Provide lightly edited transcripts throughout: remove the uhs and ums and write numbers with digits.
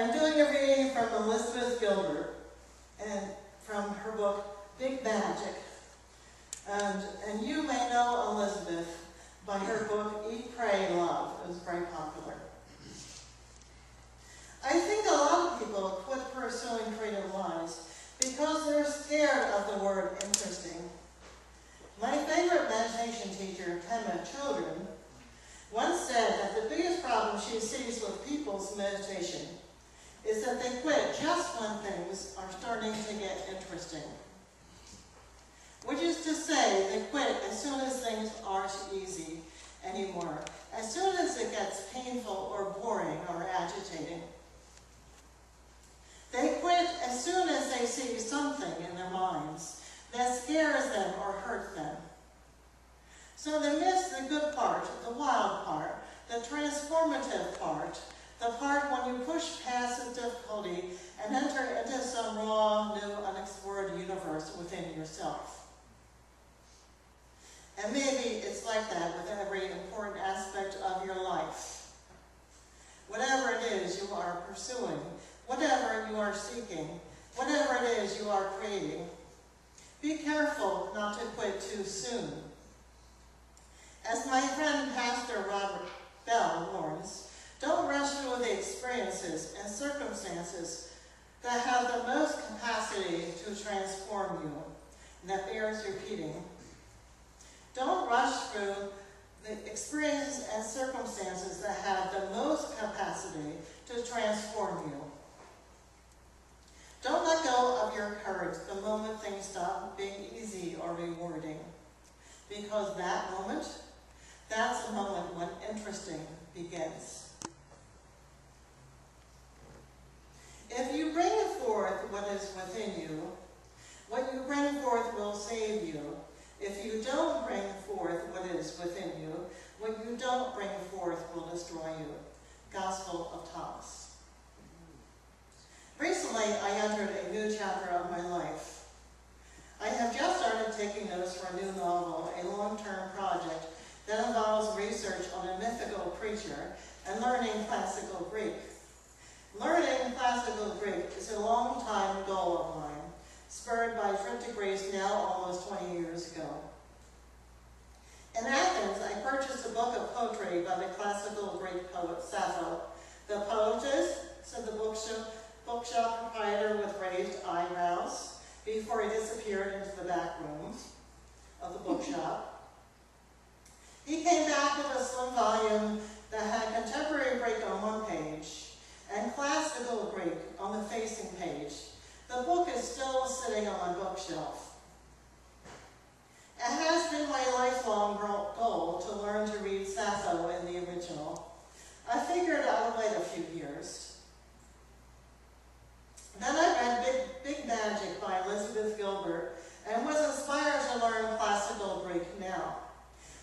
I'm doing a reading from Elizabeth Gilbert, and from her book, Big Magic. And you may know Elizabeth by her book, Eat, Pray, Love. It was very popular. I think a lot of people quit pursuing creative lives because they're scared of the word interesting. My favorite meditation teacher, Pema Chodron, once said that the biggest problem she sees with people's meditation is that they quit just when things are starting to get interesting. Which is to say, they quit as soon as things aren't easy anymore, as soon as it gets painful or boring or agitating. They quit as soon as they see something in their minds that scares them or hurts them. So they miss the good part, the wild part, the transformative part, the part when you push past the difficulty and enter into some raw, new, unexplored universe within yourself. And maybe it's like that with every important aspect of your life. Whatever it is you are pursuing, whatever you are seeking, whatever it is you are creating, be careful not to quit too soon. As my friend Pastor Robert Bell warns, don't rush through the experiences and circumstances that have the most capacity to transform you, and that bears repeating. Don't rush through the experiences and circumstances that have the most capacity to transform you. Don't let go of your courage the moment things stop being easy or rewarding, because that moment, that's the moment when interesting begins. If you bring forth what is within you, what you bring forth will save you. If you don't bring forth what is within you, what you don't bring forth will destroy you. Gospel of Thomas. Recently, I entered a new chapter of my life. I have just started taking notes for a new novel, a long-term project that involves research on a mythical creature and learning classical Greek. Learning classical Greek is a long-time goal of mine, spurred by a trip to Greece now almost 20 years ago. In Athens, I purchased a book of poetry by the classical Greek poet Sappho. The poetess, said the bookshop proprietor with raised eyebrows before he disappeared into the back rooms of the bookshop. He came back with a slim volume that had contemporary Greek on one page and classical Greek on the facing page. The book is still sitting on my bookshelf. It has been my lifelong goal to learn to read Sappho in the original. I figured I would wait a few years. Then I read Big Magic by Elizabeth Gilbert and was inspired to learn classical Greek now.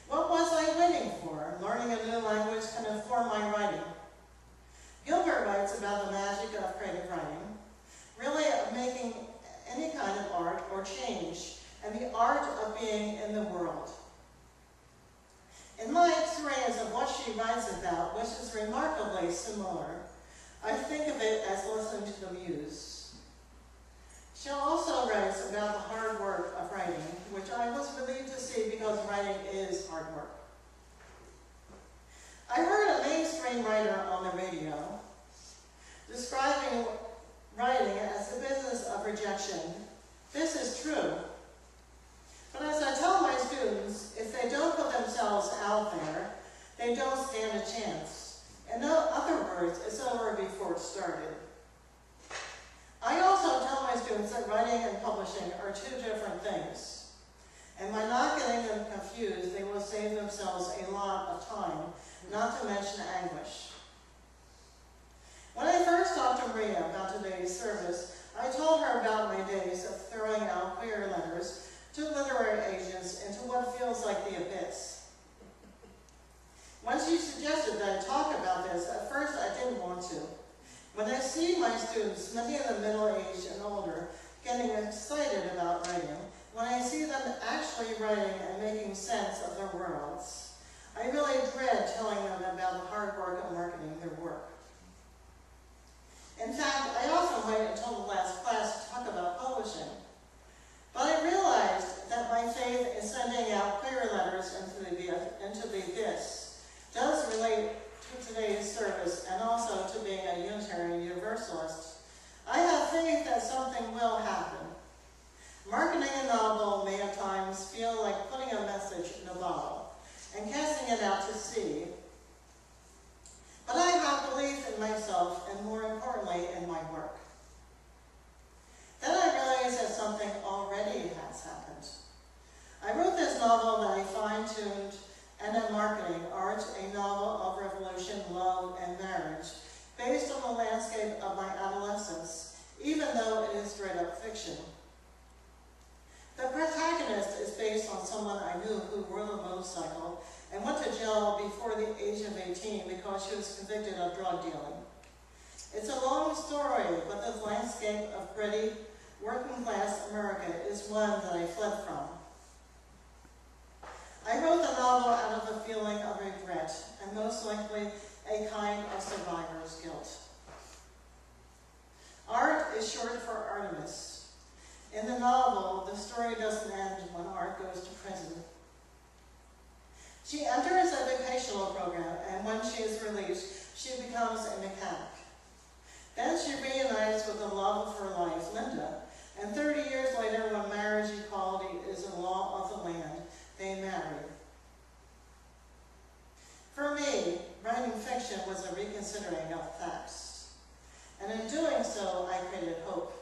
What was I waiting for? Learning a new language can inform my writing. Gilbert writes about the magic of creative writing, really of making any kind of art or change, and the art of being in the world. In my experience of what she writes about, which is remarkably similar, I think of it as listening to the muse. She also writes about the hard work of writing, which I was relieved to see because writing is hard work. I heard a mainstream writer on the radio describing writing as the business of rejection. This is true. But as I tell my students, if they don't put themselves out there, they don't stand a chance. In other words, it's over before it started. I also tell my students that writing and publishing are two different things. And by not getting them confused, they will save themselves a lot of time, not to mention anguish. When I first talked to Maria about today's service, I told her about my days of throwing out queer letters to literary agents into what feels like the abyss. When she suggested that I talk about this, at first I didn't want to. When I see my students, many of them middle-aged and older, getting excited about writing, when I see them actually writing and making sense of their worlds, I really dread telling them about the hard work of marketing their work. In it out to sea. But I have belief in myself and, more importantly, in my work. Then I realized that something already has happened. I wrote this novel that I fine-tuned and in marketing, Art, a novel of revolution, love, and marriage, based on the landscape of my adolescence, even though it is straight-up fiction. The protagonist is based on someone I knew who rode a motorcycle and went to jail before the age of 18 because she was convicted of drug dealing. It's a long story, but the landscape of gritty, working-class America is one that I fled from. I wrote the novel out of a feeling of regret, and most likely a kind of survivor's guilt. Art is short for Artemis. In the novel, the story doesn't end when Art goes to prison. She enters a vocational program, and when she is released, she becomes a mechanic. Then she reunites with the love of her life, Linda, and 30 years later, when marriage equality is a law of the land, they marry. For me, writing fiction was a reconsidering of facts, and in doing so, I created hope.